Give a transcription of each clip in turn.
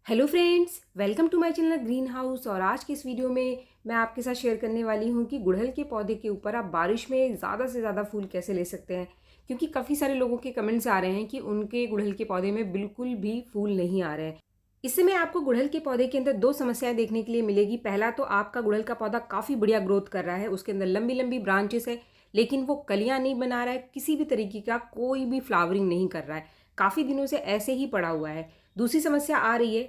Hello friends, welcome to my channel green house. और आज की इस वीडियो में मैं आपके साथ शेयर करने वाली हूँ कि गुड़हल के पौधे के ऊपर आप बारिश में ज़्यादा से ज़्यादा फूल कैसे ले सकते हैं। क्योंकि काफ़ी सारे लोगों के कमेंट्स आ रहे हैं कि उनके गुड़हल के पौधे में बिल्कुल भी फूल नहीं आ रहे हैं। इससे मैं आपको गुड़हल के पौधे के अंदर दो समस्याएं देखने के लिए मिलेगी। पहला तो आपका गुड़हल का पौधा काफ़ी बढ़िया ग्रोथ कर रहा है, उसके अंदर लंबी लंबी ब्रांचेस है, लेकिन वो कलियाँ नहीं बना रहा है, किसी भी तरीके का कोई भी फ्लावरिंग नहीं कर रहा है, काफ़ी दिनों से ऐसे ही पड़ा हुआ है। दूसरी समस्या आ रही है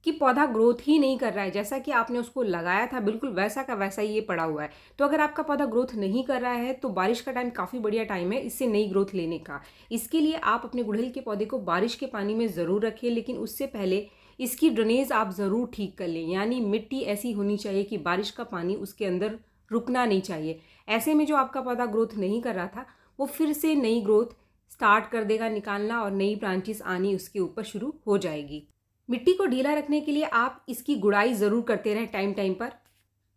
कि पौधा ग्रोथ ही नहीं कर रहा है, जैसा कि आपने उसको लगाया था बिल्कुल वैसा का वैसा ही ये पड़ा हुआ है। तो अगर आपका पौधा ग्रोथ नहीं कर रहा है तो बारिश का टाइम काफ़ी बढ़िया टाइम है इससे नई ग्रोथ लेने का। इसके लिए आप अपने गुड़हल के पौधे को बारिश के पानी में ज़रूर रखें, लेकिन उससे पहले इसकी ड्रेनेज आप ज़रूर ठीक कर लें। यानी मिट्टी ऐसी होनी चाहिए कि बारिश का पानी उसके अंदर रुकना नहीं चाहिए। ऐसे में जो आपका पौधा ग्रोथ नहीं कर रहा था वो फिर से नई ग्रोथ स्टार्ट कर देगा निकालना, और नई ब्रांचेस आनी उसके ऊपर शुरू हो जाएगी। मिट्टी को ढीला रखने के लिए आप इसकी गुड़ाई ज़रूर करते रहें टाइम टाइम पर।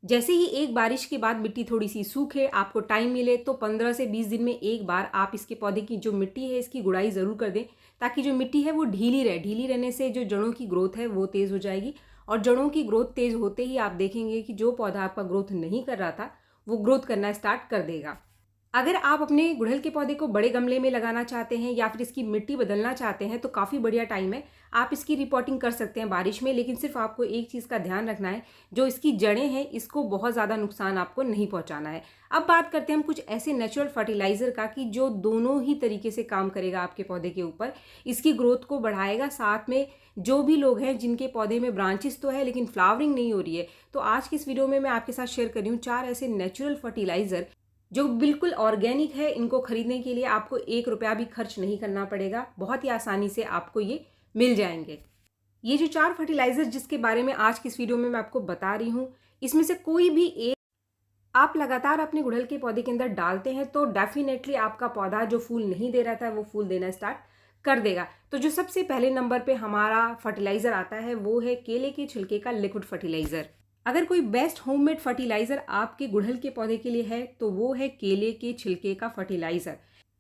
जैसे ही एक बारिश के बाद मिट्टी थोड़ी सी सूखे, आपको टाइम मिले, तो 15 से 20 दिन में एक बार आप इसके पौधे की जो मिट्टी है इसकी गुड़ाई ज़रूर कर दें, ताकि जो मिट्टी है वो ढीली रहे। ढीली रहने से जो जड़ों की ग्रोथ है वो तेज़ हो जाएगी, और जड़ों की ग्रोथ तेज़ होते ही आप देखेंगे कि जो पौधा आपका ग्रोथ नहीं कर रहा था वो ग्रोथ करना स्टार्ट कर देगा। अगर आप अपने गुड़हल के पौधे को बड़े गमले में लगाना चाहते हैं या फिर इसकी मिट्टी बदलना चाहते हैं तो काफ़ी बढ़िया टाइम है, आप इसकी रिपोर्टिंग कर सकते हैं बारिश में। लेकिन सिर्फ आपको एक चीज़ का ध्यान रखना है, जो इसकी जड़ें हैं इसको बहुत ज़्यादा नुकसान आपको नहीं पहुंचाना है। अब बात करते हैं हम कुछ ऐसे नेचुरल फर्टिलाइज़र का कि जो दोनों ही तरीके से काम करेगा आपके पौधे के ऊपर, इसकी ग्रोथ को बढ़ाएगा। साथ में जो भी लोग हैं जिनके पौधे में ब्रांचेस तो है लेकिन फ्लावरिंग नहीं हो रही है, तो आज की इस वीडियो में मैं आपके साथ शेयर कर रही हूँ 4 ऐसे नेचुरल फर्टिलाइज़र जो बिल्कुल ऑर्गेनिक है। इनको खरीदने के लिए आपको 1 रुपया भी खर्च नहीं करना पड़ेगा, बहुत ही आसानी से आपको ये मिल जाएंगे। ये जो 4 फर्टिलाइजर जिसके बारे में आज की इस वीडियो में मैं आपको बता रही हूँ, इसमें से कोई भी एक आप लगातार अपने गुड़हल के पौधे के अंदर डालते हैं तो डेफिनेटली आपका पौधा जो फूल नहीं दे रहा था वो फूल देना स्टार्ट कर देगा। तो जो सबसे पहले नंबर पे हमारा फर्टिलाइजर आता है वो है केले के छिलके का लिक्विड फर्टिलाइजर। अगर कोई बेस्ट होममेड फर्टिलाइजर आपके गुड़हल के पौधे के लिए है तो वो है केले के छिलके का फर्टिलाइजर।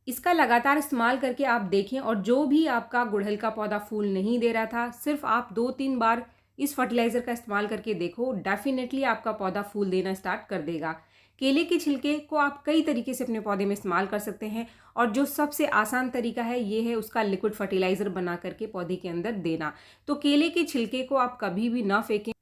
इसका लगातार इस्तेमाल करके आप देखें, और जो भी आपका गुड़हल का पौधा फूल नहीं दे रहा था, सिर्फ आप 2-3 बार इस फर्टिलाइजर का इस्तेमाल करके देखो, डेफिनेटली आपका पौधा फूल देना स्टार्ट कर देगा। केले के छिलके को आप कई तरीके से अपने पौधे में इस्तेमाल कर सकते हैं, और जो सबसे आसान तरीका है ये है उसका लिक्विड फर्टिलाइजर बना करके पौधे के अंदर देना। तो केले के छिलके को आप कभी भी ना फेंकें।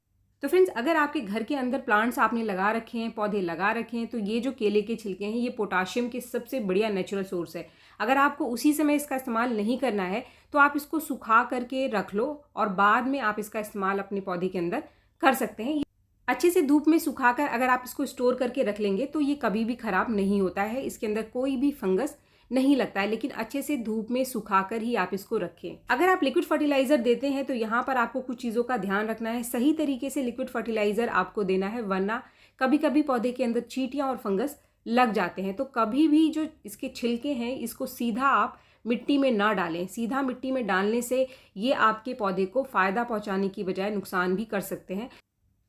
तो फ्रेंड्स, अगर आपके घर के अंदर प्लांट्स आपने लगा रखे हैं, पौधे लगा रखे हैं, तो ये जो केले के छिलके हैं ये पोटाशियम के सबसे बढ़िया नेचुरल सोर्स है। अगर आपको उसी समय इसका इस्तेमाल नहीं करना है तो आप इसको सुखा करके रख लो, और बाद में आप इसका इस्तेमाल अपने पौधे के अंदर कर सकते हैं। अच्छे से धूप में सुखाकर अगर आप इसको स्टोर करके रख लेंगे तो ये कभी भी खराब नहीं होता है, इसके अंदर कोई भी फंगस नहीं लगता है। लेकिन अच्छे से धूप में सुखाकर ही आप इसको रखें। अगर आप लिक्विड फर्टिलाइजर देते हैं तो यहाँ पर आपको कुछ चीज़ों का ध्यान रखना है। सही तरीके से लिक्विड फर्टिलाइजर आपको देना है, वरना कभी कभी पौधे के अंदर चींटियाँ और फंगस लग जाते हैं। तो कभी भी जो इसके छिलके हैं इसको सीधा आप मिट्टी में ना डालें। सीधा मिट्टी में डालने से ये आपके पौधे को फ़ायदा पहुंचाने की बजाय नुकसान भी कर सकते हैं।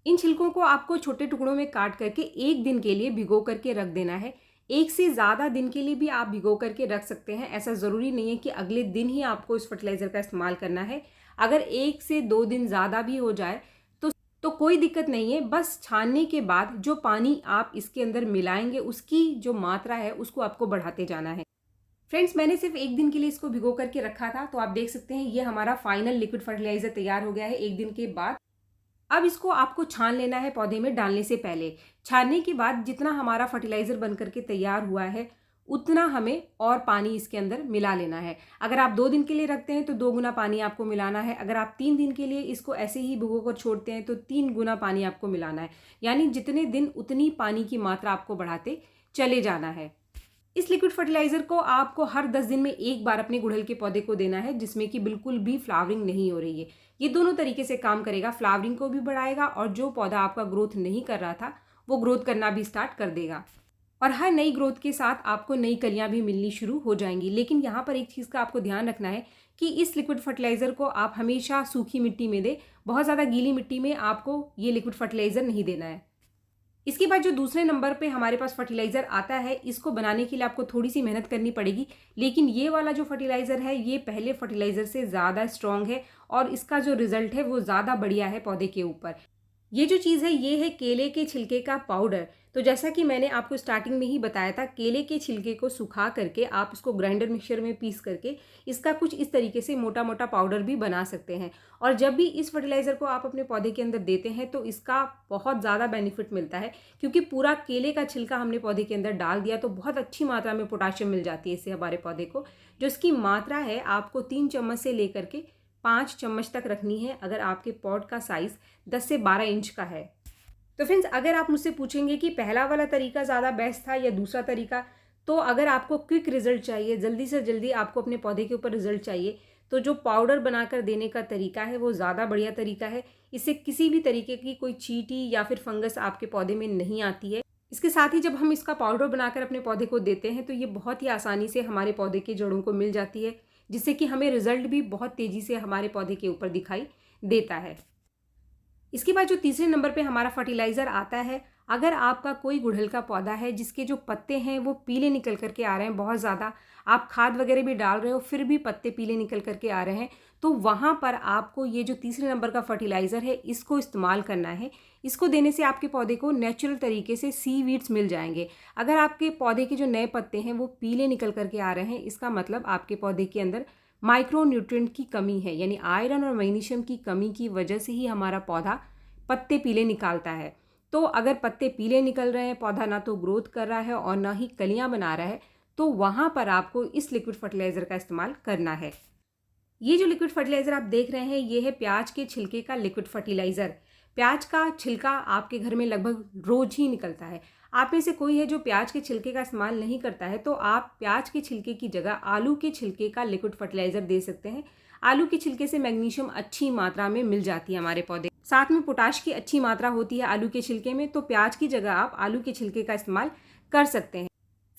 इन छिलकों को आपको छोटे टुकड़ों में काट करके 1 दिन के लिए भिगो करके रख देना है। 1 से ज़्यादा दिन के लिए भी आप भिगो करके रख सकते हैं। ऐसा ज़रूरी नहीं है कि अगले दिन ही आपको इस फर्टिलाइज़र का इस्तेमाल करना है। अगर 1 से 2 दिन ज़्यादा भी हो जाए तो कोई दिक्कत नहीं है। बस छानने के बाद जो पानी आप इसके अंदर मिलाएंगे उसकी जो मात्रा है उसको आपको बढ़ाते जाना है। फ्रेंड्स, मैंने सिर्फ 1 दिन के लिए इसको भिगो करके रखा था, तो आप देख सकते हैं ये हमारा फाइनल लिक्विड फर्टिलाइज़र तैयार हो गया है 1 दिन के बाद। अब इसको आपको छान लेना है पौधे में डालने से पहले। छानने के बाद जितना हमारा फर्टिलाइज़र बन करके तैयार हुआ है उतना हमें और पानी इसके अंदर मिला लेना है। अगर आप 2 दिन के लिए रखते हैं तो 2 गुना पानी आपको मिलाना है। अगर आप 3 दिन के लिए इसको ऐसे ही भिगो कर छोड़ते हैं तो 3 गुना पानी आपको मिलाना है। यानी जितने दिन उतनी पानी की मात्रा आपको बढ़ाते चले जाना है। इस लिक्विड फर्टिलाइजर को आपको हर 10 दिन में एक बार अपने गुड़हल के पौधे को देना है जिसमें कि बिल्कुल भी फ्लावरिंग नहीं हो रही है। ये दोनों तरीके से काम करेगा, फ्लावरिंग को भी बढ़ाएगा और जो पौधा आपका ग्रोथ नहीं कर रहा था वो ग्रोथ करना भी स्टार्ट कर देगा। और हर नई ग्रोथ के साथ आपको नई कलियां भी मिलनी शुरू हो जाएंगी। लेकिन यहाँ पर एक चीज़ का आपको ध्यान रखना है कि इस लिक्विड फर्टिलाइजर को आप हमेशा सूखी मिट्टी में दें। बहुत ज़्यादा गीली मिट्टी में आपको ये लिक्विड फर्टिलाइजर नहीं देना है। इसके बाद जो दूसरे नंबर पे हमारे पास फर्टिलाइज़र आता है, इसको बनाने के लिए आपको थोड़ी सी मेहनत करनी पड़ेगी, लेकिन ये वाला जो फर्टिलाइज़र है ये पहले फर्टिलाइज़र से ज़्यादा स्ट्रॉन्ग है और इसका जो रिज़ल्ट है वो ज़्यादा बढ़िया है पौधे के ऊपर। ये जो चीज़ है ये है केले के छिलके का पाउडर। तो जैसा कि मैंने आपको स्टार्टिंग में ही बताया था, केले के छिलके को सुखा करके आप इसको ग्राइंडर मिक्सचर में पीस करके इसका कुछ इस तरीके से मोटा मोटा पाउडर भी बना सकते हैं। और जब भी इस फर्टिलाइज़र को आप अपने पौधे के अंदर देते हैं तो इसका बहुत ज़्यादा बेनिफिट मिलता है, क्योंकि पूरा केले का छिलका हमने पौधे के अंदर डाल दिया तो बहुत अच्छी मात्रा में पोटाशियम मिल जाती है इससे हमारे पौधे को। जो इसकी मात्रा है आपको 3 चम्मच से लेकर के 5 चम्मच तक रखनी है, अगर आपके पॉट का साइज़ 10 से 12 इंच का है। तो फ्रेंड्स, अगर आप मुझसे पूछेंगे कि पहला वाला तरीका ज़्यादा बेस्ट था या दूसरा तरीका, तो अगर आपको क्विक रिजल्ट चाहिए, जल्दी से जल्दी आपको अपने पौधे के ऊपर रिजल्ट चाहिए, तो जो पाउडर बनाकर देने का तरीका है वो ज़्यादा बढ़िया तरीका है। इससे किसी भी तरीके की कोई चींटी या फिर फंगस आपके पौधे में नहीं आती है। इसके साथ ही जब हम इसका पाउडर बनाकर अपने पौधे को देते हैं तो ये बहुत ही आसानी से हमारे पौधे के जड़ों को मिल जाती है, जिससे कि हमें रिजल्ट भी बहुत तेज़ी से हमारे पौधे के ऊपर दिखाई देता है। इसके बाद जो तीसरे नंबर पे हमारा फर्टिलाइज़र आता है, अगर आपका कोई गुड़हल का पौधा है जिसके जो पत्ते हैं वो पीले निकल करके आ रहे हैं बहुत ज़्यादा, आप खाद वगैरह भी डाल रहे हो फिर भी पत्ते पीले निकल करके आ रहे हैं, तो वहाँ पर आपको ये जो तीसरे नंबर का फर्टिलाइज़र है इसको इस्तेमाल करना है। इसको देने से आपके पौधे को नेचुरल तरीके से सीवीड्स मिल जाएंगे। अगर आपके पौधे के जो नए पत्ते हैं वो पीले निकल करके आ रहे हैं, इसका मतलब आपके पौधे के अंदर माइक्रो न्यूट्रिएंट की कमी है, यानी आयरन और मैग्नीशियम की कमी की वजह से ही हमारा पौधा पत्ते पीले निकालता है। तो अगर पत्ते पीले निकल रहे हैं, पौधा ना तो ग्रोथ कर रहा है और ना ही कलियां बना रहा है, तो वहाँ पर आपको इस लिक्विड फर्टिलाइज़र का इस्तेमाल करना है। ये जो लिक्विड फर्टिलाइज़र आप देख रहे हैं ये है प्याज के छिलके का लिक्विड फर्टिलाइज़र। प्याज का छिलका आपके घर में लगभग रोज़ ही निकलता है। आप में से कोई है जो प्याज के छिलके का इस्तेमाल नहीं करता है, तो आप प्याज के छिलके की जगह आलू के छिलके का लिक्विड फर्टिलाइज़र दे सकते हैं। आलू के छिलके से मैग्नीशियम अच्छी मात्रा में मिल जाती है हमारे पौधे, साथ में पोटाश की अच्छी मात्रा होती है आलू के छिलके में, तो प्याज की जगह आप आलू के छिलके का इस्तेमाल कर सकते हैं।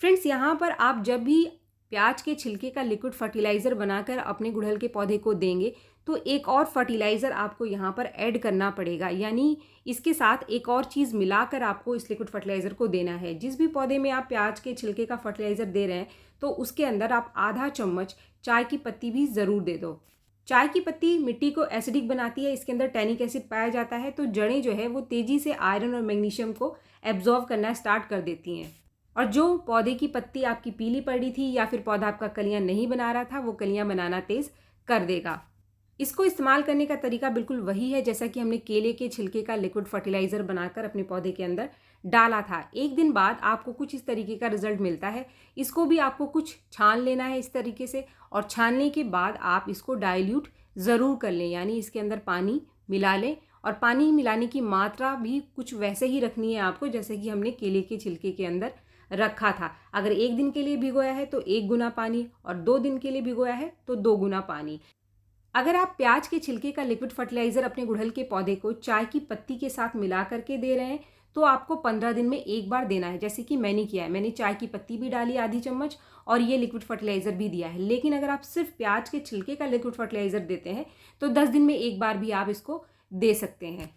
फ्रेंड्स, यहाँ पर आप जब भी प्याज के छिलके का लिक्विड फर्टिलाइज़र बनाकर अपने गुड़हल के पौधे को देंगे तो एक और फर्टिलाइज़र आपको यहाँ पर ऐड करना पड़ेगा, यानी इसके साथ एक और चीज़ मिलाकर आपको इस लिक्विड फर्टिलाइज़र को देना है। जिस भी पौधे में आप प्याज के छिलके का फर्टिलाइज़र दे रहे हैं तो उसके अंदर आप आधा चम्मच चाय की पत्ती भी ज़रूर दे दो। चाय की पत्ती मिट्टी को एसिडिक बनाती है, इसके अंदर टैनिक एसिड पाया जाता है, तो जड़ें जो है वो तेज़ी से आयरन और मैग्नीशियम को एब्जॉर्व करना स्टार्ट कर देती हैं। और जो पौधे की पत्ती आपकी पीली पड़ी थी या फिर पौधा आपका कलियां नहीं बना रहा था, वो कलियां बनाना तेज़ कर देगा। इसको इस्तेमाल करने का तरीका बिल्कुल वही है जैसा कि हमने केले के छिलके का लिक्विड फर्टिलाइज़र बनाकर अपने पौधे के अंदर डाला था। एक दिन बाद आपको कुछ इस तरीके का रिजल्ट मिलता है। इसको भी आपको कुछ छान लेना है इस तरीके से, और छानने के बाद आप इसको डाइल्यूट ज़रूर कर लें, यानी इसके अंदर पानी मिला लें। और पानी मिलाने की मात्रा भी कुछ वैसे ही रखनी है आपको जैसे कि हमने केले के छिलके के अंदर रखा था। अगर 1 दिन के लिए भिगोया है तो 1 गुना पानी, और 2 दिन के लिए भिगोया है तो 2 गुना पानी। अगर आप प्याज के छिलके का लिक्विड फर्टिलाइज़र अपने गुड़हल के पौधे को चाय की पत्ती के साथ मिला करके दे रहे हैं तो आपको 15 दिन में एक बार देना है, जैसे कि मैंने किया है। मैंने चाय की पत्ती भी डाली आधी चम्मच और ये लिक्विड फर्टिलाइज़र भी दिया है। लेकिन अगर आप सिर्फ प्याज के छिलके का लिक्विड फर्टिलाइज़र देते हैं तो 10 दिन में एक बार भी आप इसको दे सकते हैं।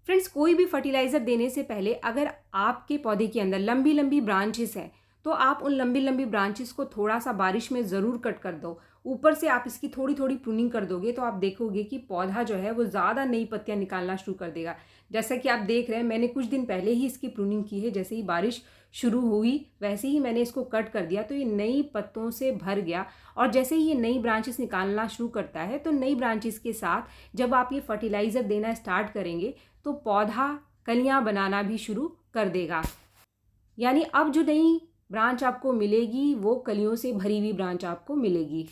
फ्रेंड्स, कोई भी फर्टिलाइज़र देने से पहले अगर आपके पौधे के अंदर लंबी लंबी ब्रांचेस हैं तो आप उन लंबी लंबी ब्रांचेस को थोड़ा सा बारिश में ज़रूर कट कर दो। ऊपर से आप इसकी थोड़ी थोड़ी प्रूनिंग कर दोगे तो आप देखोगे कि पौधा जो है वो ज़्यादा नई पत्तियां निकालना शुरू कर देगा। जैसा कि आप देख रहे हैं, मैंने कुछ दिन पहले ही इसकी प्रूनिंग की है। जैसे ही बारिश शुरू हुई वैसे ही मैंने इसको कट कर दिया तो ये नई पत्तों से भर गया। और जैसे ही ये नई ब्रांचेस निकालना शुरू करता है तो नई ब्रांचेस के साथ जब आप ये फर्टिलाइज़र देना स्टार्ट करेंगे तो पौधा कलियाँ बनाना भी शुरू कर देगा। यानी अब जो नई ब्रांच आपको मिलेगी वो कलियों से भरी हुई ब्रांच आपको मिलेगी।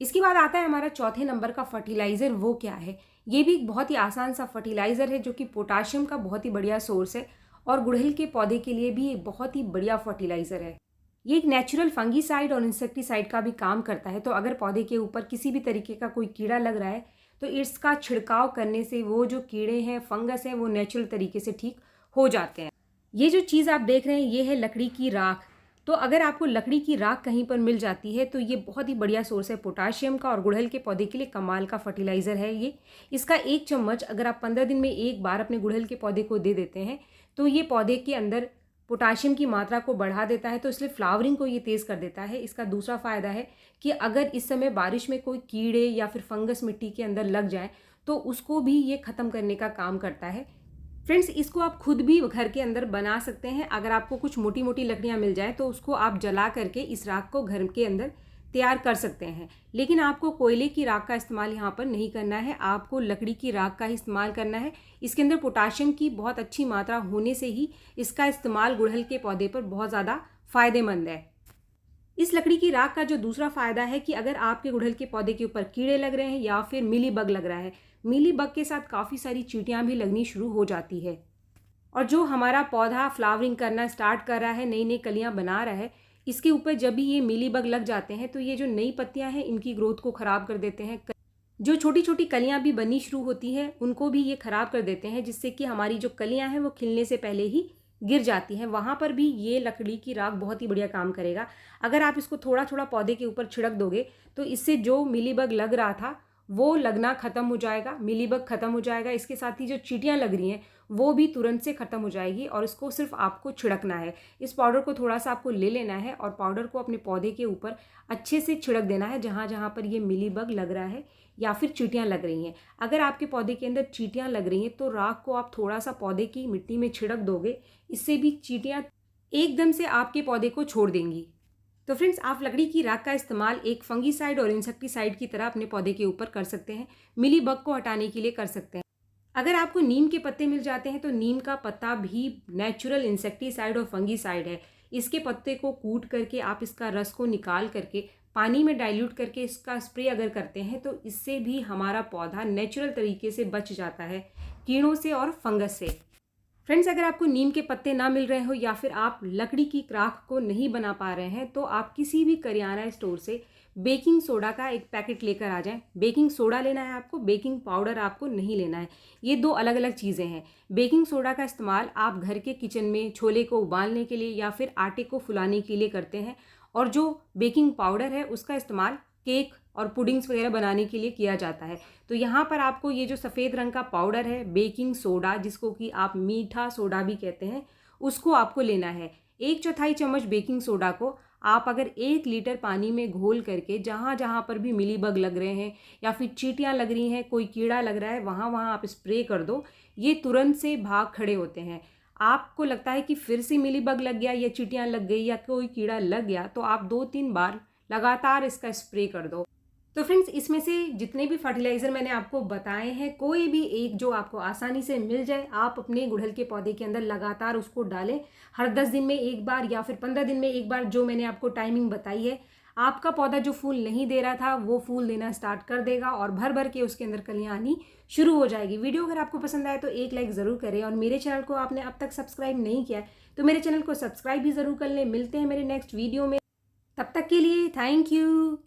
इसके बाद आता है हमारा चौथे नंबर का फर्टिलाइज़र। वो क्या है? ये भी एक बहुत ही आसान सा फर्टिलाइज़र है जो कि पोटाशियम का बहुत ही बढ़िया सोर्स है और गुड़हल के पौधे के लिए भी एक बहुत ही बढ़िया फर्टिलाइज़र है। ये एक नेचुरल फंगीसाइड और इंसेक्टिसाइड का भी काम करता है। तो अगर पौधे के ऊपर किसी भी तरीके का कोई कीड़ा लग रहा है तो इसका छिड़काव करने से वो जो कीड़े हैं, फंगस है, वो नेचुरल तरीके से ठीक हो जाते हैं। ये जो चीज़ आप देख रहे हैं ये है लकड़ी की राख। तो अगर आपको लकड़ी की राख कहीं पर मिल जाती है तो ये बहुत ही बढ़िया सोर्स है पोटाशियम का और गुड़हल के पौधे के लिए कमाल का फर्टिलाइज़र है ये। इसका 1 चम्मच अगर आप 15 दिन में एक बार अपने गुड़हल के पौधे को दे देते हैं तो ये पौधे के अंदर पोटाशियम की मात्रा को बढ़ा देता है, तो इसलिए फ्लावरिंग को ये तेज़ कर देता है। इसका दूसरा फ़ायदा है कि अगर इस समय बारिश में कोई कीड़े या फिर फंगस मिट्टी के अंदर लग जाए तो उसको भी ये ख़त्म करने का काम करता है। फ्रेंड्स, इसको आप खुद भी घर के अंदर बना सकते हैं। अगर आपको कुछ मोटी मोटी लकड़ियाँ मिल जाए तो उसको आप जला करके इस राख को घर के अंदर तैयार कर सकते हैं। लेकिन आपको कोयले की राख का इस्तेमाल यहाँ पर नहीं करना है, आपको लकड़ी की राख का ही इस्तेमाल करना है। इसके अंदर पोटाशियम की बहुत अच्छी मात्रा होने से ही इसका इस्तेमाल गुड़हल के पौधे पर बहुत ज़्यादा फ़ायदेमंद है। इस लकड़ी की राख का जो दूसरा फ़ायदा है कि अगर आपके गुड़हल के पौधे के ऊपर कीड़े लग रहे हैं या फिर मीली बग लग रहा है, मीली बग के साथ काफ़ी सारी चींटियाँ भी लगनी शुरू हो जाती है। और जो हमारा पौधा फ्लावरिंग करना स्टार्ट कर रहा है, नई नई कलियाँ बना रहा है, इसके ऊपर जब भी ये मीली बग लग जाते हैं तो ये जो नई पत्तियां हैं इनकी ग्रोथ को ख़राब कर देते हैं। जो छोटी छोटी कलियां भी बननी शुरू होती हैं उनको भी ये ख़राब कर देते हैं, जिससे कि हमारी जो कलियां हैं वो खिलने से पहले ही गिर जाती हैं। वहाँ पर भी ये लकड़ी की राख बहुत ही बढ़िया काम करेगा। अगर आप इसको थोड़ा थोड़ा पौधे के ऊपर छिड़क दोगे तो इससे जो मीली बग लग रहा था वो लगना ख़त्म हो जाएगा, मीली बग ख़त्म हो जाएगा। इसके साथ ही जो चींटियाँ लग रही हैं वो भी तुरंत से ख़त्म हो जाएगी। और इसको सिर्फ आपको छिड़कना है। इस पाउडर को थोड़ा सा आपको ले लेना है और पाउडर को अपने पौधे के ऊपर अच्छे से छिड़क देना है जहाँ जहाँ पर ये मीली बग लग रहा है या फिर चींटियाँ लग रही हैं। अगर आपके पौधे के अंदर चींटियाँ लग रही हैं तो राख को आप थोड़ा सा पौधे की मिट्टी में छिड़क दोगे, इससे भी चींटियाँ एकदम से आपके पौधे को छोड़ देंगी। तो फ्रेंड्स, आप लकड़ी की राख का इस्तेमाल एक फंगीसाइड और इंसेक्टिसाइड की तरह अपने पौधे के ऊपर कर सकते हैं, मिली बग को हटाने के लिए कर सकते हैं। अगर आपको नीम के पत्ते मिल जाते हैं तो नीम का पत्ता भी नेचुरल इंसेक्टिसाइड और फंगीसाइड है। इसके पत्ते को कूट करके आप इसका रस को निकाल करके पानी में डाइल्यूट करके इसका स्प्रे अगर करते हैं तो इससे भी हमारा पौधा नेचुरल तरीके से बच जाता है कीड़ों से और फंगस से। फ्रेंड्स, अगर आपको नीम के पत्ते ना मिल रहे हो या फिर आप लकड़ी की राख को नहीं बना पा रहे हैं तो आप किसी भी करियाना स्टोर से बेकिंग सोडा का एक पैकेट लेकर आ जाएं। बेकिंग सोडा लेना है आपको, बेकिंग पाउडर आपको नहीं लेना है। ये दो अलग अलग चीज़ें हैं। बेकिंग सोडा का इस्तेमाल आप घर के किचन में छोले को उबालने के लिए या फिर आटे को फुलाने के लिए करते हैं, और जो बेकिंग पाउडर है उसका इस्तेमाल केक और पुडिंग्स वगैरह बनाने के लिए किया जाता है। तो यहाँ पर आपको ये जो सफ़ेद रंग का पाउडर है बेकिंग सोडा, जिसको कि आप मीठा सोडा भी कहते हैं, उसको आपको लेना है। 1/4 चम्मच बेकिंग सोडा को आप अगर 1 लीटर पानी में घोल करके जहाँ जहाँ पर भी मिली बग लग रहे हैं या फिर चींटियाँ लग रही हैं, कोई कीड़ा लग रहा है, वहाँ वहाँ आप स्प्रे कर दो। ये तुरंत से भाग खड़े होते हैं। आपको लगता है कि फिर से मिली बग लग गया या चींटियाँ लग गई या कोई कीड़ा लग गया तो आप 2-3 बार लगातार इसका स्प्रे कर दो। तो फ्रेंड्स, इसमें से जितने भी फर्टिलाइज़र मैंने आपको बताए हैं, कोई भी एक जो आपको आसानी से मिल जाए, आप अपने गुड़हल के पौधे के अंदर लगातार उसको डालें। हर 10 दिन में एक बार या फिर 15 दिन में एक बार, जो मैंने आपको टाइमिंग बताई है, आपका पौधा जो फूल नहीं दे रहा था वो फूल देना स्टार्ट कर देगा और भर भर के उसके अंदर कलियाँ आनी शुरू हो जाएगी। वीडियो अगर आपको पसंद आए तो एक लाइक ज़रूर करें, और मेरे चैनल को आपने अब तक सब्सक्राइब नहीं किया है तो मेरे चैनल को सब्सक्राइब भी ज़रूर कर लें। मिलते हैं मेरे नेक्स्ट वीडियो में, तब तक के लिए थैंक यू।